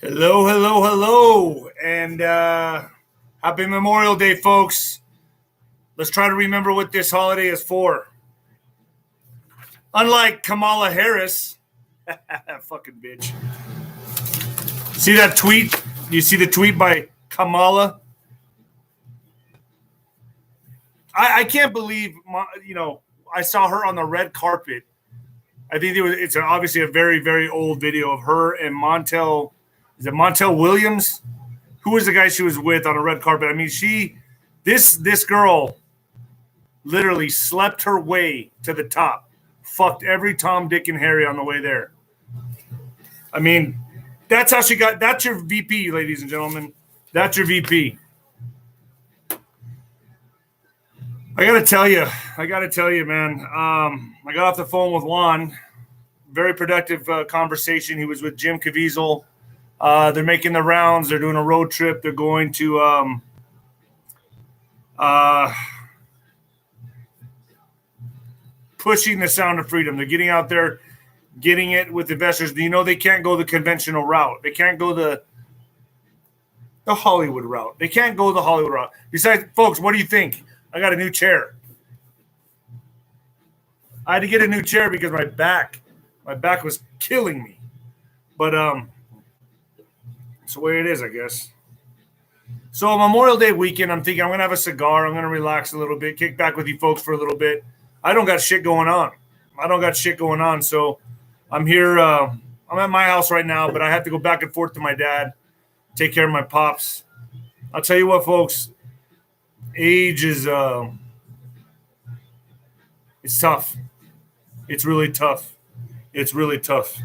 Hello, hello, hello, and happy Memorial Day, folks. Let's try to remember what this holiday is for. Unlike Kamala Harris, fucking bitch. See that tweet? You see the tweet by Kamala? I can't believe, I saw her on the red carpet. I think it's obviously a very, very old video of her and Montel. Is it Montel Williams? Who was the guy she was with on a red carpet? I mean, this girl literally slept her way to the top, fucked every Tom, Dick, and Harry on the way there. I mean, that's how she got. That's your VP, ladies and gentlemen. That's your VP. I gotta tell you, man. I got off the phone with Juan. Very productive conversation. He was with Jim Caviezel. They're making the rounds. They're doing a road trip. They're going to pushing the sound of freedom. They're getting out there, getting it with investors. You know, they can't go the conventional route. They can't go the Hollywood route. They can't go the Hollywood route. Besides, folks, what do you think? I got a new chair. I had to get a new chair because my back was killing me. But it's the way it is, I guess. So Memorial Day weekend, I'm thinking I'm gonna have a cigar. I'm gonna relax a little bit, kick back with you folks for a little bit. I don't got shit going on. So I'm here. I'm at my house right now, but I have to go back and forth to my dad, take care of my pops. I'll tell you what, folks. Age is it's tough. It's really tough. It's really tough.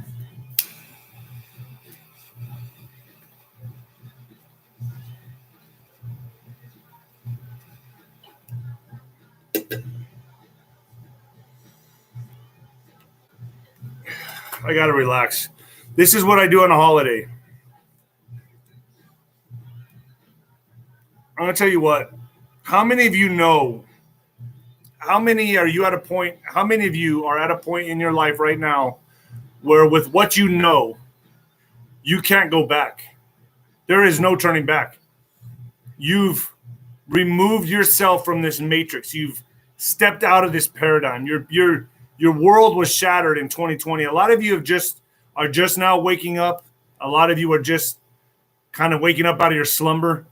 I got to relax. This is what I do on a holiday. I'm going to tell you what. How many of you know? How many are you at a point? How many of you are at a point in your life right now where with what you know, you can't go back? There is no turning back. You've removed yourself from this matrix. You've stepped out of this paradigm. Your world was shattered in 2020. A lot of you are just now waking up. A lot of you are just kind of waking up out of your slumber.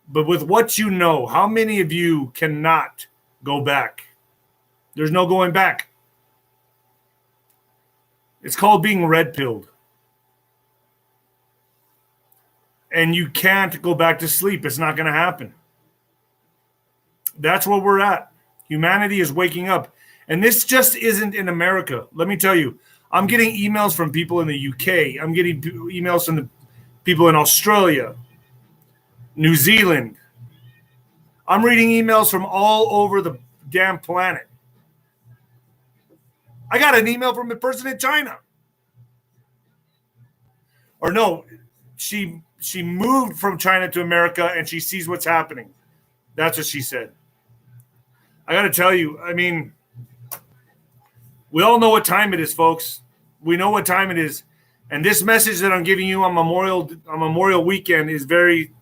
But with what you know, how many of you cannot go back? There's no going back. It's called being red-pilled. And you can't go back to sleep. It's not going to happen. That's where we're at. Humanity is waking up. And this just isn't in America. Let me tell you, I'm getting emails from people in the UK. I'm getting emails from the people in Australia, New Zealand. I'm reading emails from all over the damn planet. I got an email from a person in China. Or no, she moved from China to America and she sees what's happening. That's what she said. I got to tell you, I mean, we all know what time it is, folks. We know what time it is. And this message that I'm giving you on Memorial weekend is very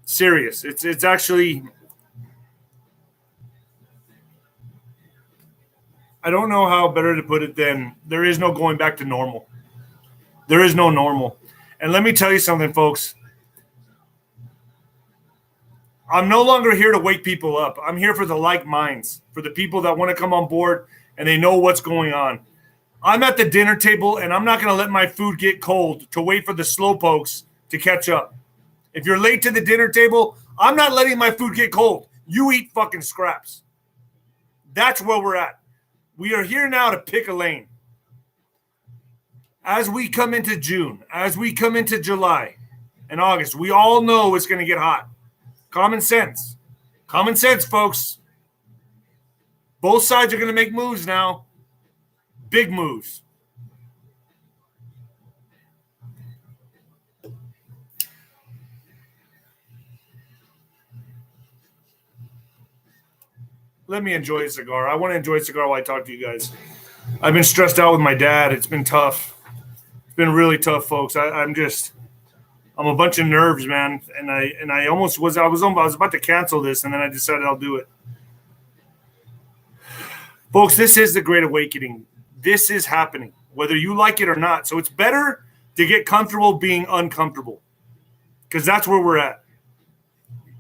serious. It's actually, I don't know how better to put it than there is no going back to normal. There is no normal. And let me tell you something, folks. I'm no longer here to wake people up. I'm here for the like minds, for the people that want to come on board and they know what's going on. I'm at the dinner table and I'm not going to let my food get cold to wait for the slowpokes to catch up. If you're late to the dinner table, I'm not letting my food get cold. You eat fucking scraps. That's where we're at. We are here now to pick a lane. As we come into June, as we come into July and August, we all know it's going to get hot. Common sense. Common sense, folks. Both sides are going to make moves now. Big moves. Let me enjoy a cigar. I want to enjoy a cigar while I talk to you guys. I've been stressed out with my dad. It's been tough. been really tough, folks. I'm a bunch of nerves, man. And I was about to cancel this, and then I decided I'll do it. Folks, this is the Great Awakening. This is happening, whether you like it or not. So it's better to get comfortable being uncomfortable, because that's where we're at.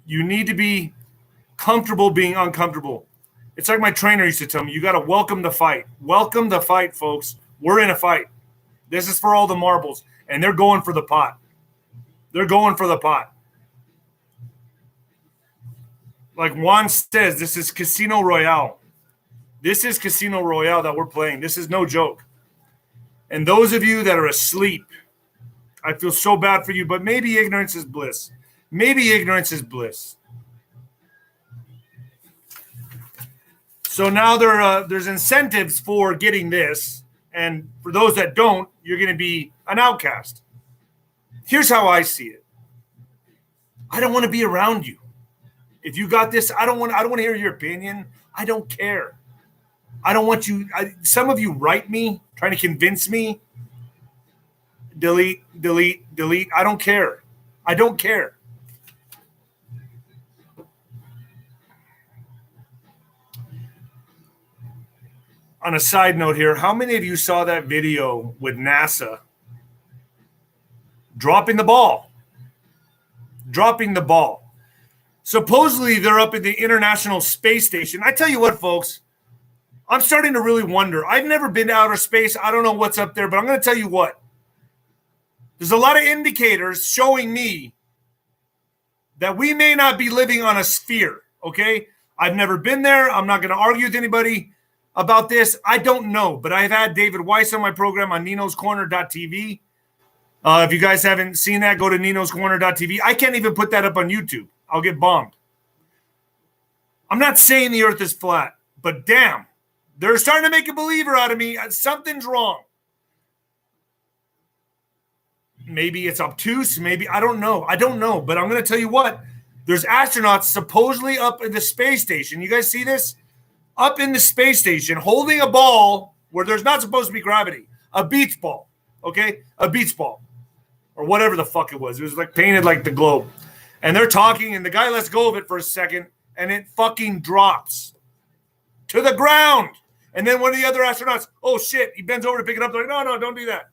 You need to be comfortable being uncomfortable. It's like my trainer used to tell me, you got to welcome the fight. Welcome the fight, folks. We're in a fight. This is for all the marbles, and they're going for the pot. They're going for the pot. Like Juan says, this is Casino Royale. This is Casino Royale that we're playing. This is no joke. And those of you that are asleep, I feel so bad for you, but maybe ignorance is bliss. Maybe ignorance is bliss. So now there's incentives for getting this. And for those that don't, you're going to be an outcast. Here's how I see it. I don't want to be around you. If you got this, I don't want to hear your opinion. I don't care. I don't want you. Some of you write me trying to convince me. Delete. I don't care. I don't care. On a side note here, how many of you saw that video with NASA dropping the ball? Dropping the ball. Supposedly they're up at the International Space Station. I tell you what, folks, I'm starting to really wonder. I've never been to outer space. I don't know what's up there, but I'm going to tell you what. There's a lot of indicators showing me that we may not be living on a sphere, okay? I've never been there. I'm not going to argue with anybody about this. I don't know, but I've had David Weiss on my program on ninoscorner.tv. If you guys haven't seen that, go to ninoscorner.tv. I can't even put that up on YouTube. I'll get bombed. I'm not saying the earth is flat, but damn, they're starting to make a believer out of me. Something's wrong. Maybe it's obtuse. Maybe, I don't know. But I'm going to tell you what. There's astronauts supposedly up in the space station. You guys see this? Up in the space station holding a ball where there's not supposed to be gravity. A beach ball. Okay? A beach ball. Or whatever the fuck it was. It was like painted like the globe. And they're talking, and the guy lets go of it for a second, and it fucking drops to the ground. And then one of the other astronauts, oh shit, he bends over to pick it up. They're like, no, don't do that.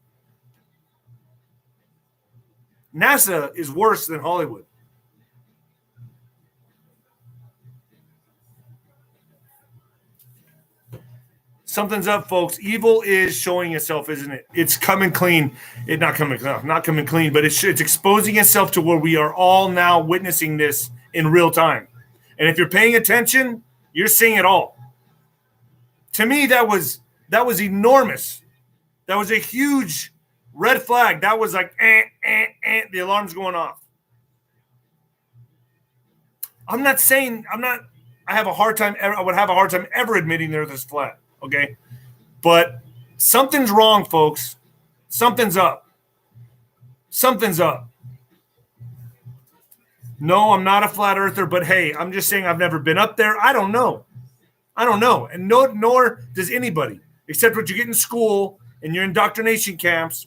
NASA is worse than Hollywood. Something's up, folks. Evil is showing itself, isn't it? It's coming clean. Not coming clean, but it's exposing itself to where we are all now witnessing this in real time. And if you're paying attention, you're seeing it all. To me, that was enormous. That was a huge red flag. That was like, the alarm's going off. I would have a hard time ever admitting the earth is flat. Okay. But something's wrong, folks. Something's up. No, I'm not a flat earther, but hey, I'm just saying I've never been up there. I don't know. And nor does anybody, except what you get in school and your indoctrination camps,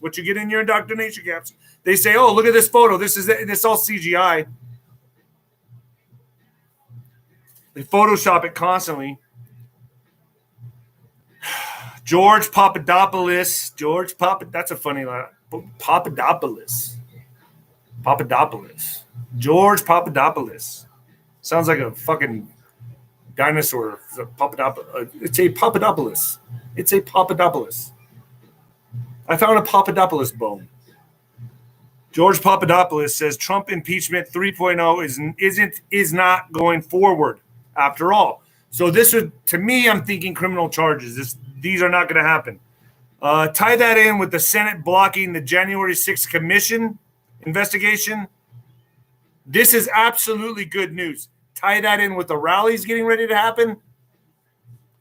They say, oh, look at this photo. This all CGI. They Photoshop it constantly. George Papadopoulos. That's a funny line. Papadopoulos. George Papadopoulos. Sounds like a fucking dinosaur. It's a Papadopoulos. I found a Papadopoulos bone. George Papadopoulos says Trump impeachment 3.0 is not going forward after all. So this would, to me, I'm thinking criminal charges. These are not going to happen. Tie that in with the Senate blocking the January 6th commission investigation. This is absolutely good news. Tie that in with the rallies getting ready to happen.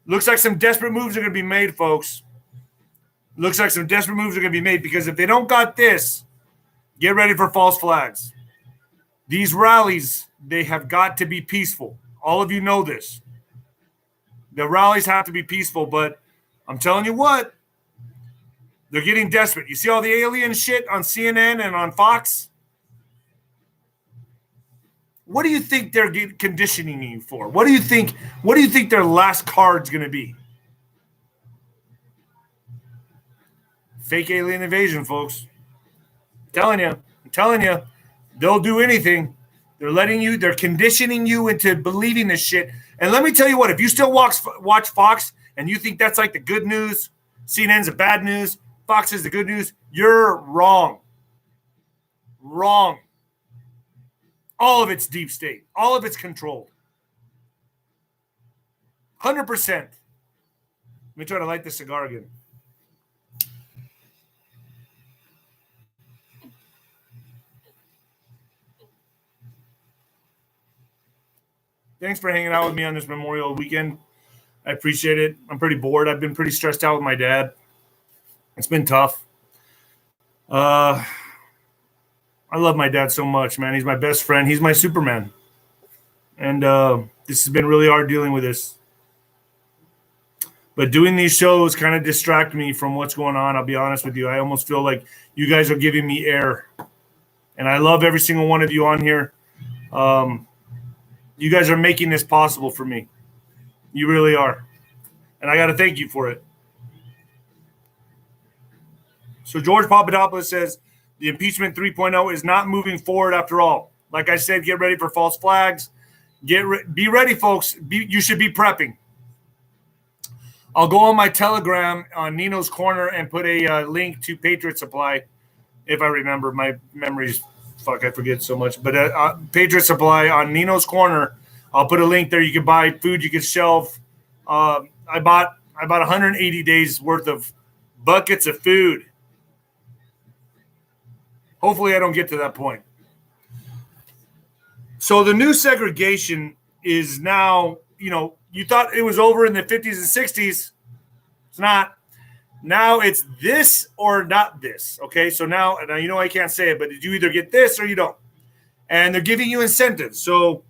Looks like some desperate moves are going to be made, folks. Because if they don't got this, get ready for false flags. These rallies, they have got to be peaceful. All of you know this. The rallies have to be peaceful, but I'm telling you what, They're getting desperate. You see all the alien shit on CNN and on Fox? What do you think they're conditioning you for? What do you think their last card's going to be? Fake alien invasion, folks. I'm telling you, they'll do anything. They're conditioning you into believing this shit. And let me tell you what, if you still watch Fox and you think that's like the good news, CNN's the bad news, Fox is the good news, you're wrong. Wrong. All of it's deep state. All of it's controlled. 100%. Let me try to light this cigar again. Thanks for hanging out with me on this Memorial weekend. I appreciate it. I'm pretty bored. I've been pretty stressed out with my dad. It's been tough. I love my dad so much, man. He's my best friend. He's my Superman. And this has been really hard dealing with this. But doing these shows kind of distract me from what's going on. I'll be honest with you. I almost feel like you guys are giving me air. And I love every single one of you on here. You guys are making this possible for me. You really are. And I got to thank you for it. So George Papadopoulos says, the impeachment 3.0 is not moving forward after all. Like I said, get ready for false flags. Be ready, folks. You should be prepping. I'll go on my Telegram on Nino's Corner and put a link to Patriot Supply, if I remember. My memory's I forget so much. But Patriot Supply on Nino's Corner, I'll put a link there. You can buy food. You can shelve. I bought 180 days worth of buckets of food. Hopefully I don't get to that point. So the new segregation is now, you thought it was over in the 50s and 60s. It's not. Now it's this or not this. Okay, so now I can't say it, but you either get this or you don't. And they're giving you incentives. So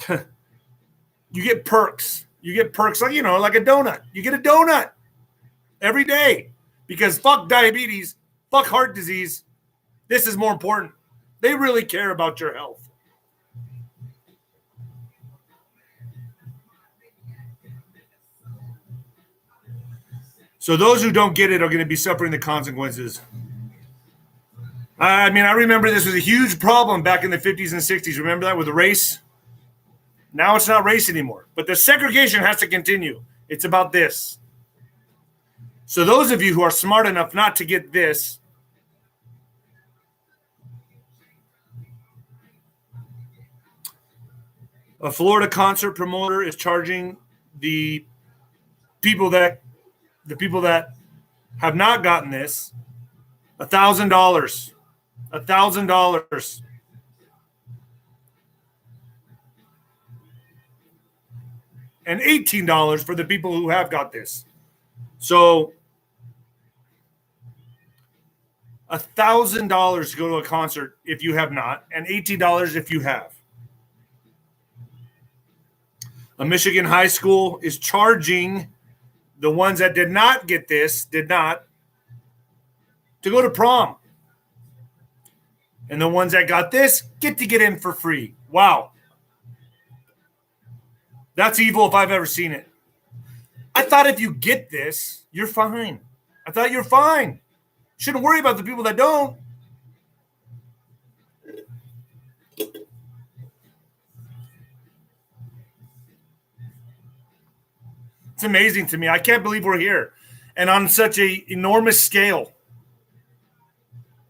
you get perks. You get perks like a donut. You get a donut every day because fuck diabetes, fuck heart disease. This is more important. They really care about your health. So those who don't get it are going to be suffering the consequences. I remember this was a huge problem back in the 50s and 60s. Remember that with the race? Now it's not race anymore. But the segregation has to continue. It's about this. So those of you who are smart enough not to get this, a Florida concert promoter is charging the people that have not gotten this $1,000. $1,000. And $18 for the people who have got this. So $1,000 to go to a concert if you have not, and $18 if you have. A Michigan high school is charging the ones that did not get this, to go to prom. And the ones that got this get to get in for free. Wow. That's evil if I've ever seen it. I thought if you get this, you're fine. I thought you're fine. Shouldn't worry about the people that don't. It's amazing to me. I can't believe we're here. And on such an enormous scale.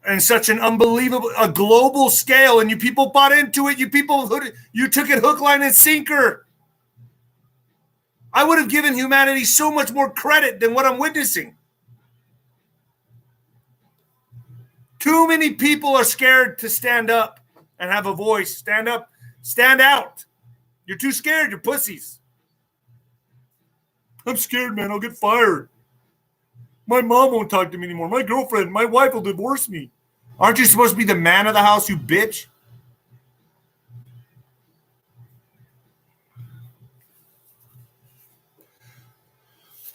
And such an a global scale. And you people bought into it. You took it hook, line, and sinker. I would have given humanity so much more credit than what I'm witnessing. Too many people are scared to stand up and have a voice. Stand up. Stand out. You're too scared. You're pussies. I'm scared, man. I'll get fired. My mom won't talk to me anymore. My girlfriend, my wife will divorce me. Aren't you supposed to be the man of the house, you bitch?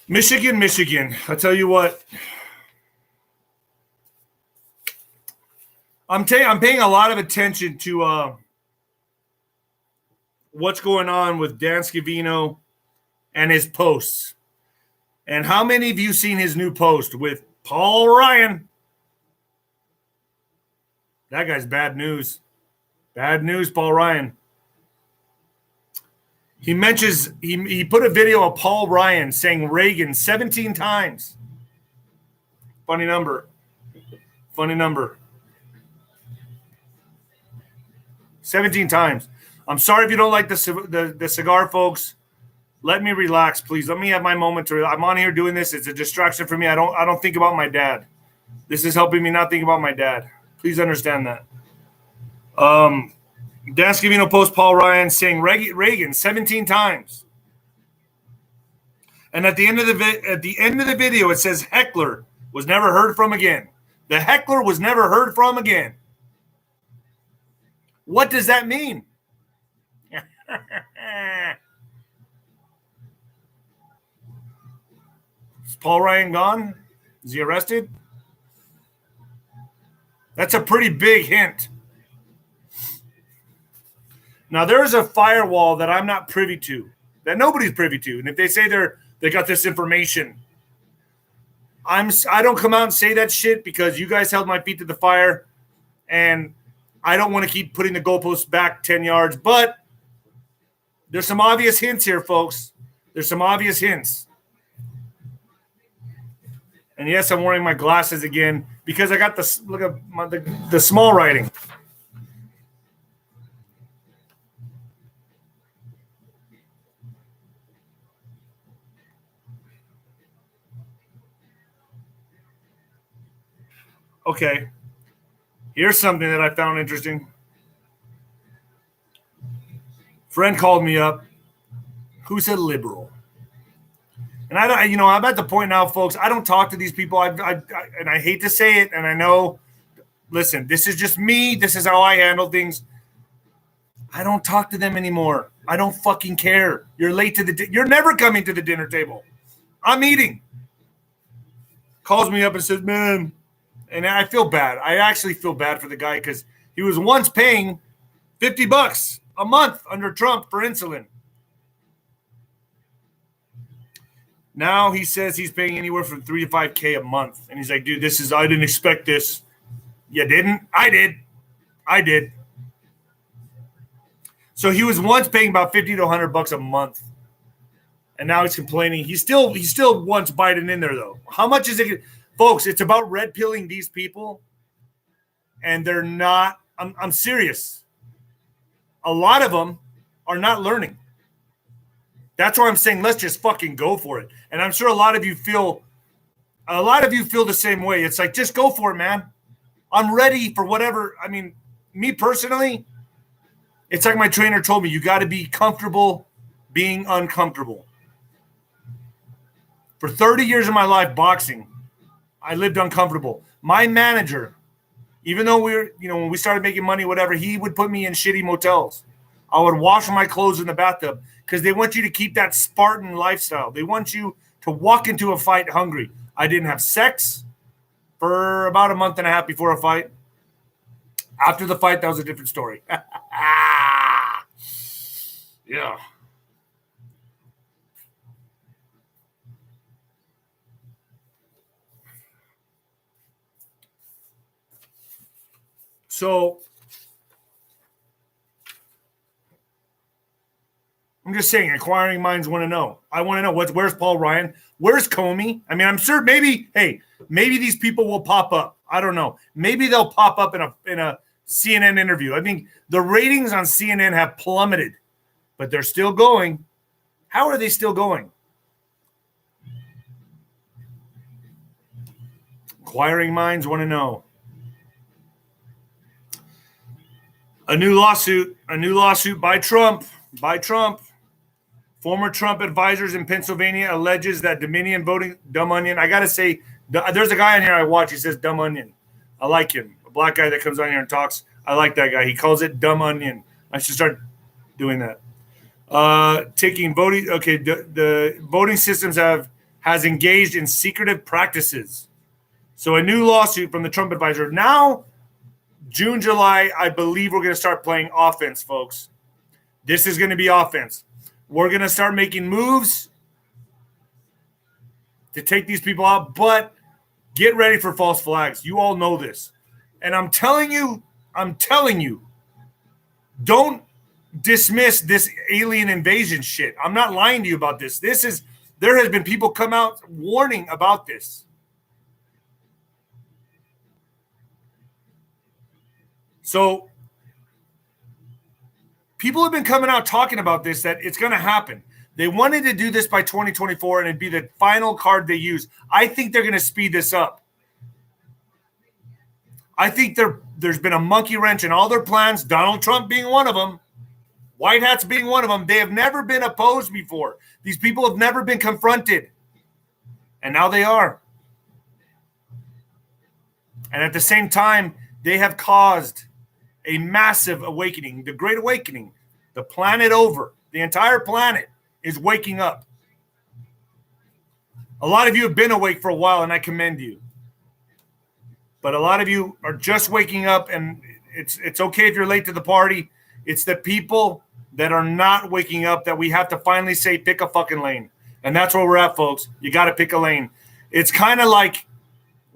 Michigan. I tell you what. I'm paying a lot of attention to what's going on with Dan Scavino and his posts. And how many of you seen his new post with Paul Ryan? That guy's bad news. Bad news, Paul Ryan. He mentions, he put a video of Paul Ryan saying Reagan 17 times. Funny number. Funny number. 17 times. I'm sorry if you don't like the cigar, folks. Let me relax, please. Let me have my moment to. I'm on here doing this. It's a distraction for me. I don't think about my dad. This is helping me not think about my dad. Please understand that. Dan Scavino post Paul Ryan saying Reagan 17 times. And at the end of the video, it says heckler was never heard from again. The heckler was never heard from again. What does that mean? Is Paul Ryan gone? Is he arrested? That's a pretty big hint. Now, there is a firewall that I'm not privy to, that nobody's privy to. And if they say they got this information, I don't come out and say that shit because you guys held my feet to the fire, and I don't want to keep putting the goalposts back 10 yards. But there's some obvious hints here, folks. There's some obvious hints. And yes, I'm wearing my glasses again because I got the small writing. Okay, here's something that I found interesting. Friend called me up, who's a liberal, and I'm at the point now, folks. I don't talk to these people. And I hate to say it, and I know. Listen, this is just me. This is how I handle things. I don't talk to them anymore. I don't fucking care. You're late to you're never coming to the dinner table. I'm eating. Calls me up and says, man. And I feel bad. I actually feel bad for the guy because he was once paying $50 a month under Trump for insulin. Now he says he's paying anywhere from $3 to $5K a month. And he's like, dude, I didn't expect this. You didn't? I did. So he was once paying about $50 to $100 a month. And now he's complaining. He still wants Biden in there, though. How much is it? Folks, it's about red pilling these people, and they're not. I'm serious. A lot of them are not learning. That's why I'm saying let's just fucking go for it. And I'm sure a lot of you feel the same way. It's like just go for it, man. I'm ready for whatever. I mean, me personally, it's like my trainer told me, you got to be comfortable being uncomfortable. For 30 years of my life boxing, I lived uncomfortable. My manager, even though when we started making money, whatever, he would put me in shitty motels. I would wash my clothes in the bathtub because they want you to keep that Spartan lifestyle. They want you to walk into a fight hungry. I didn't have sex for about a month and a half before a fight. After the fight, that was a different story. Yeah. So I'm just saying, inquiring minds want to know. I want to know where's Paul Ryan? Where's Comey? I mean, I'm sure maybe these people will pop up. I don't know. Maybe they'll pop up in a CNN interview. I think the ratings on CNN have plummeted, but they're still going. How are they still going? Inquiring minds want to know. A new lawsuit by Trump. Former Trump advisors in Pennsylvania alleges that Dominion voting, Dumb Onion. I got to say, there's a guy on here I watch. He says Dumb Onion. I like him. A black guy that comes on here and talks. I like that guy. He calls it Dumb Onion. I should start doing that. Taking voting. Okay, the voting systems has engaged in secretive practices. So a new lawsuit from the Trump advisor. Now June, July, I believe we're going to start playing offense, folks. This is going to be offense. We're going to start making moves to take these people out, but get ready for false flags. You all know this. And I'm telling you, don't dismiss this alien invasion shit. I'm not lying to you about this. There has been people come out warning about this. So people have been coming out talking about this, that it's going to happen. They wanted to do this by 2024 and it'd be the final card they use. I think they're going to speed this up. I think there's been a monkey wrench in all their plans, Donald Trump being one of them, White Hats being one of them. They have never been opposed before. These people have never been confronted. And now they are. And at the same time, they have caused a massive awakening, the Great Awakening. The planet over, the entire planet is waking up. A lot of you have been awake for a while, and I commend you. But a lot of you are just waking up, and it's okay if you're late to the party. It's the people that are not waking up that we have to finally say, pick a fucking lane. And that's where we're at, folks. You got to pick a lane. It's kind of like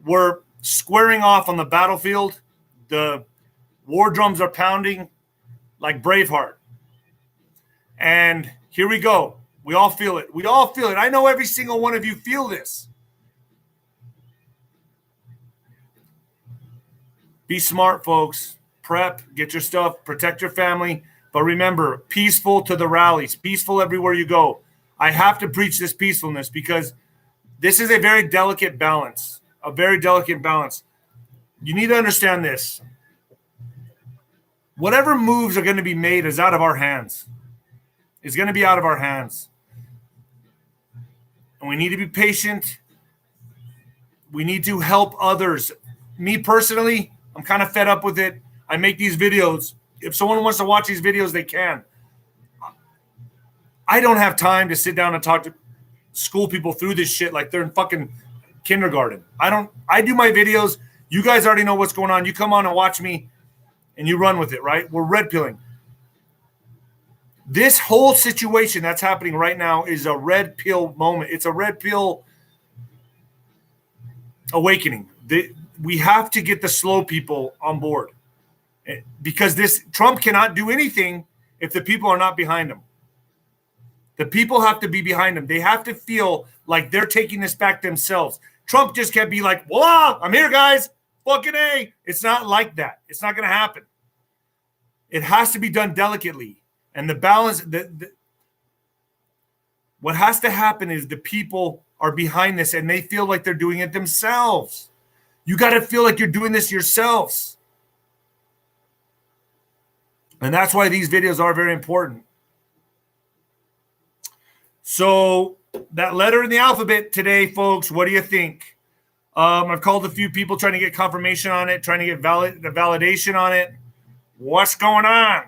we're squaring off on the battlefield. The war drums are pounding like Braveheart. And here we go. We all feel it. We all feel it. I know every single one of you feel this. Be smart, folks. Prep, get your stuff, protect your family. But remember, peaceful to the rallies, peaceful everywhere you go. I have to preach this peacefulness because this is a very delicate balance, You need to understand this. Whatever moves are going to be made is out of our hands. It's going to be out of our hands. And we need to be patient. We need to help others. Me personally, I'm kind of fed up with it. I make these videos. If someone wants to watch these videos, they can. I don't have time to sit down and talk to school people through this shit like they're in fucking kindergarten. I do my videos. You guys already know what's going on. You come on and watch me and you run with it, right? We're red pilling. This whole situation that's happening right now is a red pill moment. It's a red pill awakening. We have to get the slow people on board because this Trump cannot do anything if the people are not behind him. The people have to be behind him. They have to feel like they're taking this back themselves. Trump just can't be like, voila, I'm here, guys. Fucking A. It's not like that. It's not going to happen. It has to be done delicately. And the balance, what has to happen is the people are behind this and they feel like they're doing it themselves. You got to feel like you're doing this yourselves. And that's why these videos are very important. So that letter in the alphabet today, folks, what do you think? I've called a few people trying to get confirmation on it, trying to get the validation on it. What's going on?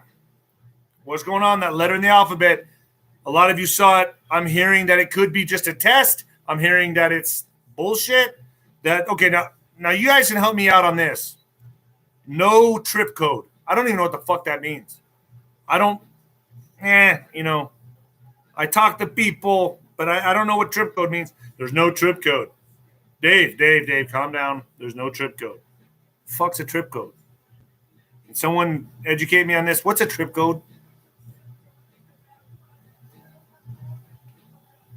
What's going on? That letter in the alphabet. A lot of you saw it. I'm hearing that it could be just a test. I'm hearing that it's bullshit. Okay, now you guys can help me out on this. No trip code. I don't even know what the fuck that means. I talk to people, but I don't know what trip code means. There's no trip code. Dave, calm down. There's no trip code. Fuck's a trip code? Can someone educate me on this? What's a trip code?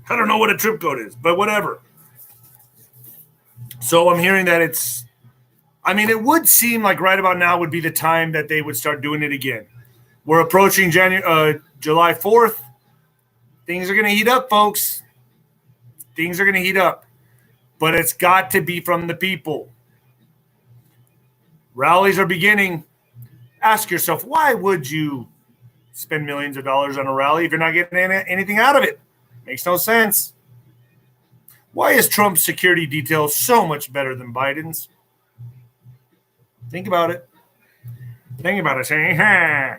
I don't know what a trip code is, but whatever. So I'm hearing that it would seem like right about now would be the time that they would start doing it again. We're approaching July 4th. Things are going to heat up, folks. Things are going to heat up. But it's got to be from the people. Rallies are beginning. Ask yourself, why would you spend millions of dollars on a rally if you're not getting anything out of it? Makes no sense. Why is Trump's security detail so much better than Biden's? Think about it. Say, ha.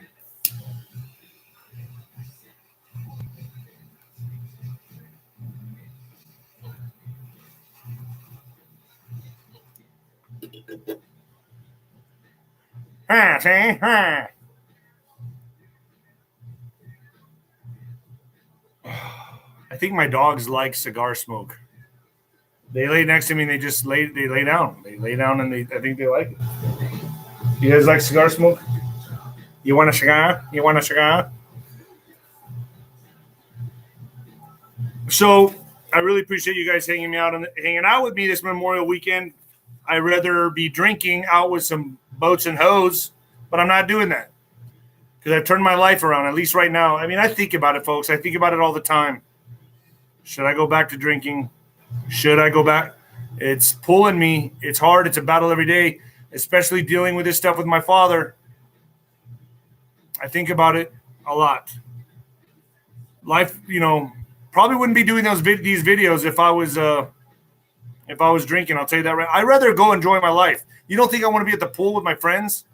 See? I think my dogs like cigar smoke. They lay next to me and they lay down. They lay down and I think they like it. You guys like cigar smoke? You want a cigar? You want a cigar? So I really appreciate you guys hanging out with me this Memorial weekend. I'd rather be drinking out with some boats and hoes, but I'm not doing that because I've turned my life around, at least right now. I mean, I think about it, folks. I think about it all the time. Should I go back to drinking? Should I go back? It's pulling me. It's hard. It's a battle every day, especially dealing with this stuff with my father. I think about it a lot. Life, probably wouldn't be doing these videos if I was drinking. I'll tell you that right. I'd rather go enjoy my life. You don't think I want to be at the pool with my friends?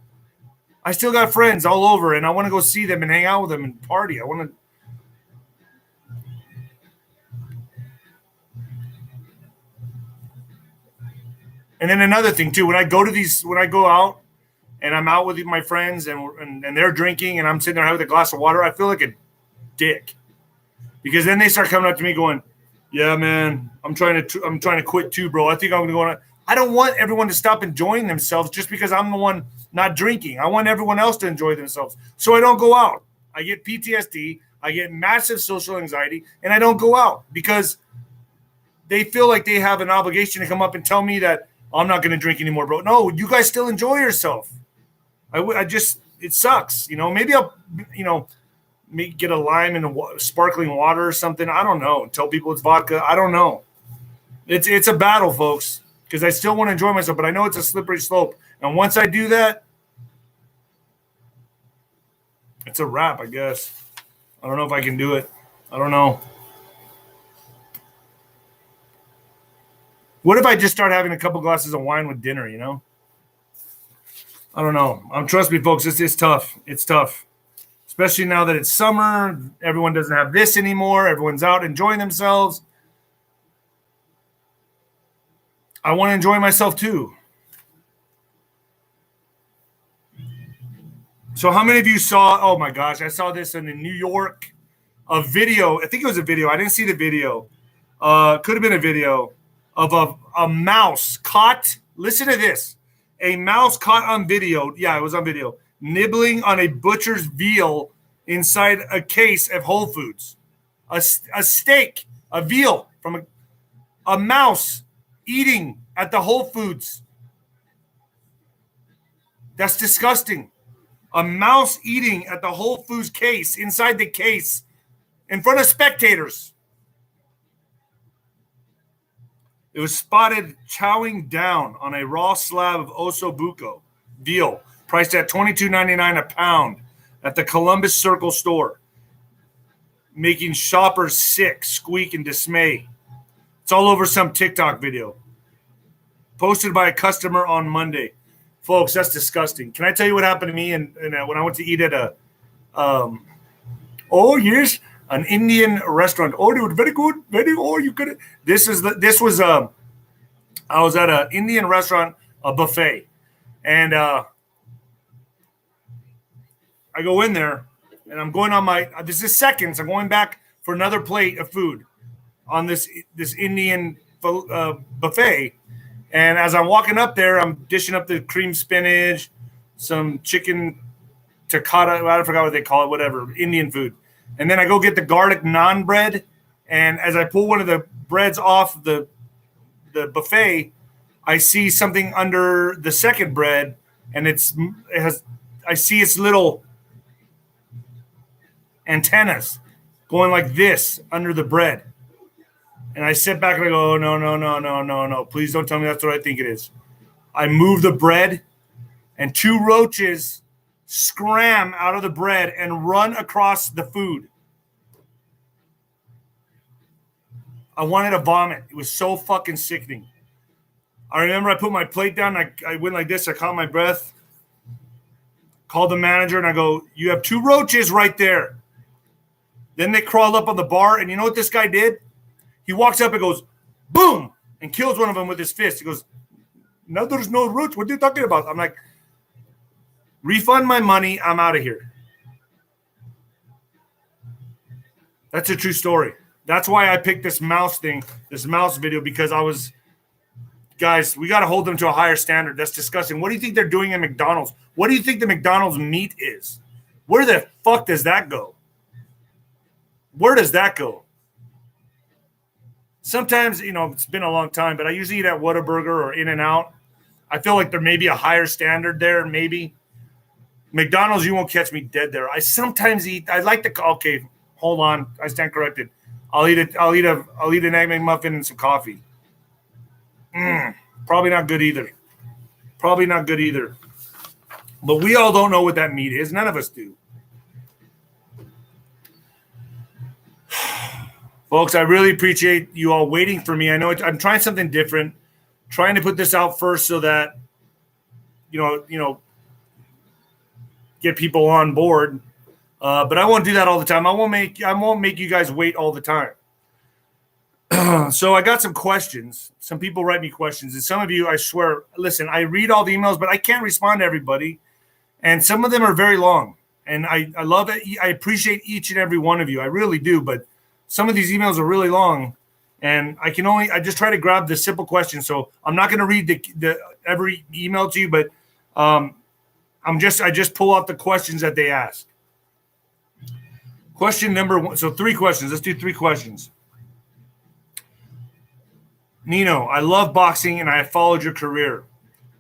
I still got friends all over, and I want to go see them and hang out with them and party. I want to. And then another thing too, when I go out and I'm out with my friends and they're drinking and I'm sitting there having a glass of water, I feel like a dick. Because then they start coming up to me going, "Yeah, man, I'm trying to quit too, bro. I think I'm going to go on." I don't want everyone to stop enjoying themselves just because I'm the one not drinking. I want everyone else to enjoy themselves. So I don't go out. I get PTSD, I get massive social anxiety, and I don't go out because they feel like they have an obligation to come up and tell me that I'm not going to drink anymore, bro. No, you guys still enjoy yourself. It sucks. Maybe I'll, get a lime and sparkling water or something. I don't know. Tell people it's vodka. I don't know. It's a battle, folks, because I still want to enjoy myself, but I know it's a slippery slope. And once I do that, it's a wrap, I guess. I don't know if I can do it. I don't know. What if I just start having a couple glasses of wine with dinner, I don't know. Trust me, folks, it's tough. It's tough. Especially now that it's summer. Everyone doesn't have this anymore. Everyone's out enjoying themselves. I want to enjoy myself too. So how many of you saw, oh my gosh, I saw this in New York, a video. I think it was a video. I didn't see the video. Could have been a video of a mouse caught. Listen to this. A mouse caught on video. Yeah, it was on video. Nibbling on a butcher's veal inside a case of Whole Foods. A steak, a veal from a mouse eating at the Whole Foods. That's disgusting. A mouse eating at the Whole Foods case, inside the case, in front of spectators. It was spotted chowing down on a raw slab of osso buco veal, priced at $22.99 a pound at the Columbus Circle store, making shoppers sick, squeak, and dismay. It's all over some TikTok video posted by a customer on Monday. Folks, that's disgusting. Can I tell you what happened to me when I went to eat at an Indian restaurant? Oh, they were very good. You could. I was at an Indian restaurant, a buffet, and I go in there, and I'm going on this is seconds. I'm going back for another plate of food on this Indian buffet. And as I'm walking up there, I'm dishing up the cream spinach, some chicken tikka. I forgot what they call it, whatever, Indian food. And then I go get the garlic naan bread. And as I pull one of the breads off the buffet, I see something under the second bread, and I see its little antennas going like this under the bread. And I sit back and I go, no. Please don't tell me that's what I think it is. I move the bread, and two roaches scram out of the bread and run across the food. I wanted to vomit. It was so fucking sickening. I remember I put my plate down. I went like this. I caught my breath. Called the manager, and I go, "You have two roaches right there." Then they crawled up on the bar, and you know what this guy did? He walks up and goes, boom, and kills one of them with his fist. He goes, "No, there's no roach. What are you talking about?" I'm like, Refund my money. I'm out of here. That's a true story. That's why I picked this mouse video, because guys, we got to hold them to a higher standard. That's disgusting. What do you think they're doing at McDonald's? What do you think the McDonald's meat is? Where the fuck does that go? Where does that go? Sometimes, it's been a long time, but I usually eat at Whataburger or In-N-Out. I feel like there may be a higher standard there, maybe. McDonald's, you won't catch me dead there. I sometimes eat. I like okay, hold on. I stand corrected. I'll eat an Egg McMuffin and some coffee. Probably not good either. But we all don't know what that meat is. None of us do. Folks, I really appreciate you all waiting for me. I know I'm trying something different, trying to put this out first so that, get people on board. But I won't do that all the time. I won't make you guys wait all the time. So I got some questions. Some people write me questions. And some of you, I swear, listen, I read all the emails, but I can't respond to everybody. And some of them are very long. And I love it. I appreciate each and every one of you. I really do. But some of these emails are really long. And I just try to grab the simple questions. So I'm not going to read the every email to you, but I just pull out the questions that they ask. Question number 1. So 3 questions. Let's do 3 questions. Nino, I love boxing and I have followed your career.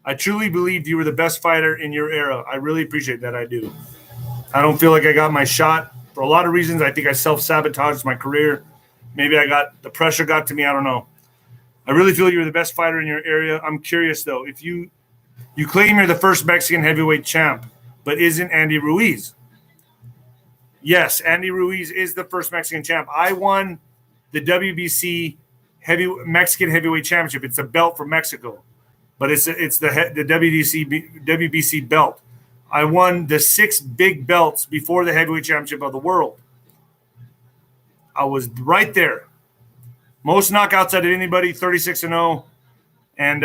I truly believed you were the best fighter in your era. I really appreciate that. I do. I don't feel like I got my shot for a lot of reasons. I think I self-sabotaged my career. Maybe the pressure got to me. I don't know. I really feel you're the best fighter in your area. I'm curious, though, if you claim you're the first Mexican heavyweight champ, but isn't Andy Ruiz? Yes, Andy Ruiz is the first Mexican champ. I won the WBC Mexican heavyweight championship. It's a belt from Mexico, but it's the WBC belt. I won the 6 big belts before the heavyweight championship of the world. I was right there. Most knockouts out of anybody, 36-0, and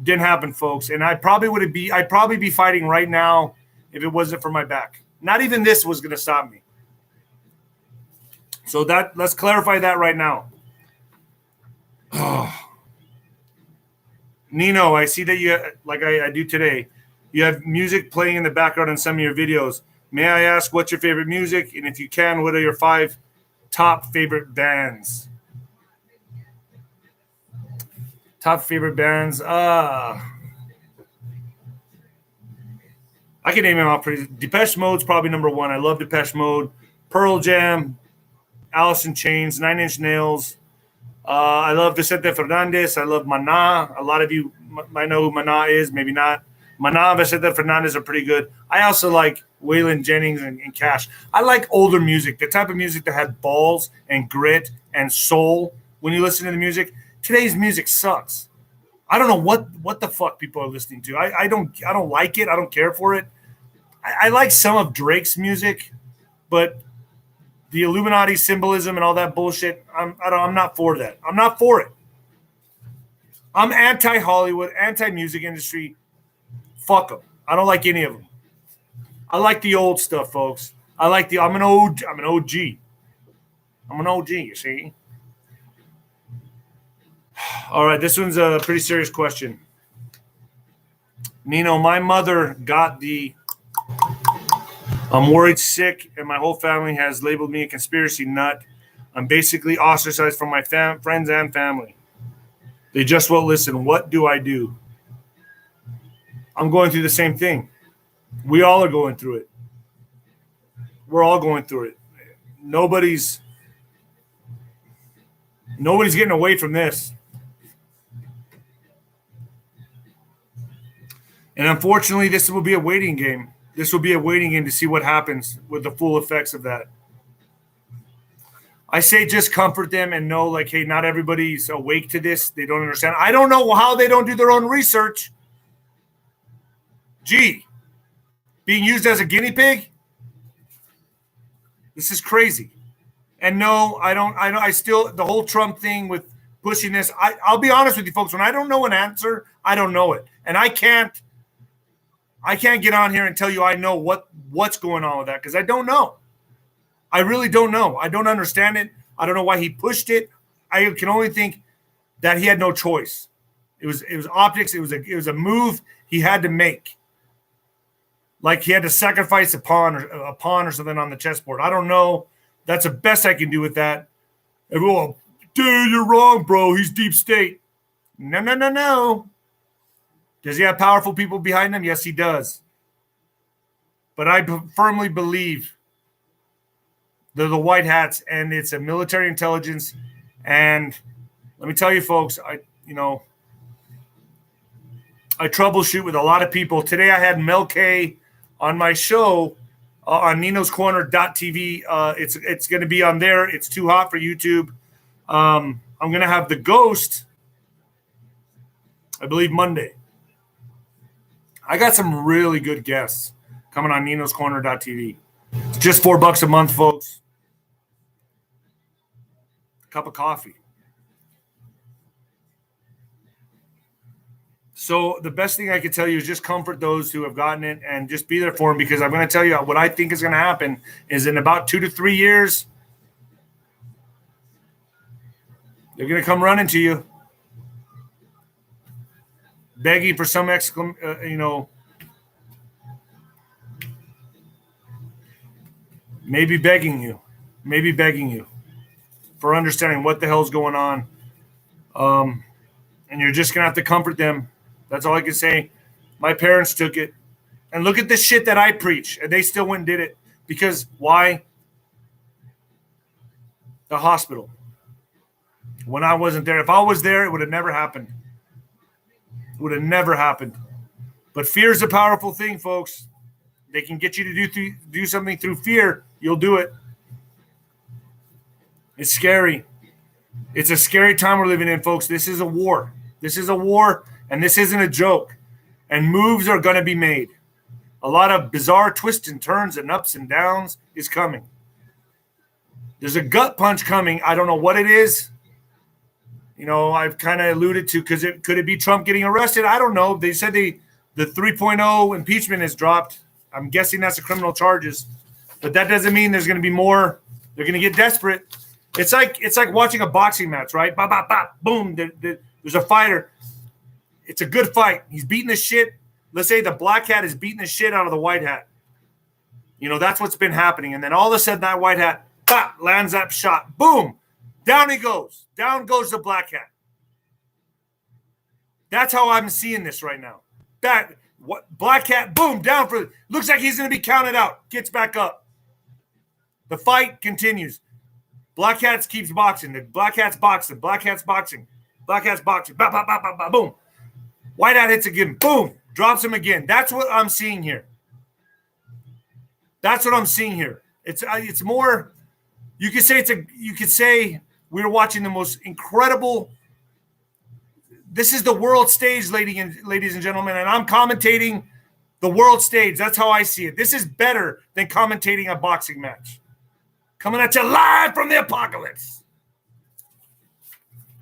didn't happen, folks. And I'd probably be fighting right now if it wasn't for my back. Not even this was going to stop me. So let's clarify that right now. Nino, I see that you, like I do today, you have music playing in the background in some of your videos. May I ask what's your favorite music? And if you can, what are your 5 top favorite bands? Top favorite bands? I can name them out pretty. Depeche Mode's probably number 1. I love Depeche Mode. Pearl Jam, Alice in Chains, 9 Inch Nails. I love Vicente Fernandez. I love Maná. A lot of you might know who Maná is, maybe not. Maná and Vicente Fernandez are pretty good. I also like Waylon Jennings and Cash. I like older music, the type of music that had balls and grit and soul when you listen to the music. Today's music sucks. I don't know what the fuck people are listening to. I don't like it. I don't care for it. I like some of Drake's music, but the Illuminati symbolism and all that bullshit, I'm not for that. I'm not for it. I'm anti-Hollywood, anti-music industry. Fuck them. I don't like any of them. I like the old stuff, folks. I'm an OG. I'm an OG, you see? All right, this one's a pretty serious question. Nino, my mother got I'm worried sick, and my whole family has labeled me a conspiracy nut. I'm basically ostracized from my friends and family. They just won't listen. What do I do? I'm going through the same thing. We all are going through it. We're all going through it. Nobody's getting away from this. And unfortunately, this will be a waiting game. This will be a waiting game to see what happens with the full effects of that. I say just comfort them and know, like, hey, not everybody's awake to this. They don't understand. I don't know how they don't do their own research. Gee, being used as a guinea pig? This is crazy. And no, I don't. I still, the whole Trump thing with pushing this, I'll be honest with you folks. When I don't know an answer, I don't know it. And I can't I can't get on here and tell you I know what's going on with that because I don't know. I really don't know. I don't understand it. I don't know why he pushed it. I can only think that he had no choice. It was optics. It was a move he had to make. Like he had to sacrifice a pawn or something on the chessboard. I don't know. That's the best I can do with that. Everyone, dude, you're wrong, bro. He's deep state. No. Does he have powerful people behind him? Yes, he does. But I firmly believe they're the white hats, and it's a military intelligence. And let me tell you, folks, I troubleshoot with a lot of people. Today I had Mel K on my show on ninoscorner.tv. It's going to be on there. It's too hot for YouTube. I'm going to have the Ghost, I believe, Monday. I got some really good guests coming on ninoscorner.tv. It's just $4 a month, folks. Cup of coffee. So the best thing I can tell you is just comfort those who have gotten it and just be there for them, because I'm going to tell you what I think is going to happen is in about 2 to 3 years, they're going to come running to you, begging for some maybe begging you for understanding what the hell's going on. And you're just going to have to comfort them. That's all I can say. My parents took it. And look at the shit that I preach. And they still went and did it. Because why? The hospital. When I wasn't there. If I was there, it would have never happened. It would have never happened. But fear is a powerful thing, folks. They can get you to do something through fear. You'll do it. It's scary. It's a scary time we're living in, folks. This is a war. This is a war, and this isn't a joke. And moves are going to be made. A lot of bizarre twists and turns and ups and downs is coming. There's a gut punch coming. I don't know what it is. I've kind of alluded to, because could it be Trump getting arrested? I don't know. They said the 3.0 impeachment is dropped. I'm guessing that's the criminal charges. But that doesn't mean there's going to be more. They're going to get desperate. It's like watching a boxing match, right? Bop, bop, bop, boom. There's a fighter. It's a good fight. He's beating the shit. Let's say the black hat is beating the shit out of the white hat. That's what's been happening. And then all of a sudden that white hat lands that shot. Boom. Down he goes. Down goes the black hat. That's how I'm seeing this right now. Black hat, boom, down for. Looks like he's going to be counted out. Gets back up. The fight continues. Black Hats keeps boxing. The Black Hat's boxing. Black Hat's boxing. Black Hat's boxing. Bah, bah, bah, bah, bah, boom. White Hat hits again. Boom. Drops him again. That's what I'm seeing here. That's what I'm seeing here. It's more. You could say we're watching the most incredible. This is the world stage, ladies and gentlemen, and I'm commentating the world stage. That's how I see it. This is better than commentating a boxing match. Coming at you live from the apocalypse.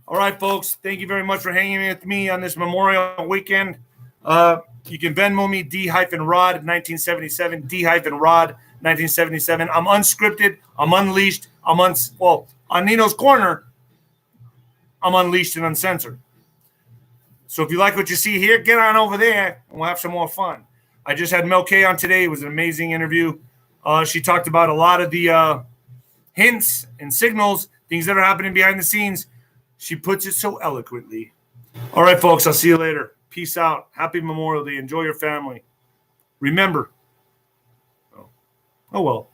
All right, folks. Thank you very much for hanging with me on this Memorial weekend. You can Venmo me D-Rod 1977, D-Rod 1977. I'm unscripted. I'm unleashed. On Nino's Corner, I'm unleashed and uncensored. So if you like what you see here, get on over there and we'll have some more fun. I just had Mel K on today. It was an amazing interview. She talked about a lot of the hints and signals, things that are happening behind the scenes. She puts it so eloquently. All right, folks, I'll see you later. Peace out. Happy Memorial Day. Enjoy your family. Remember. Oh well.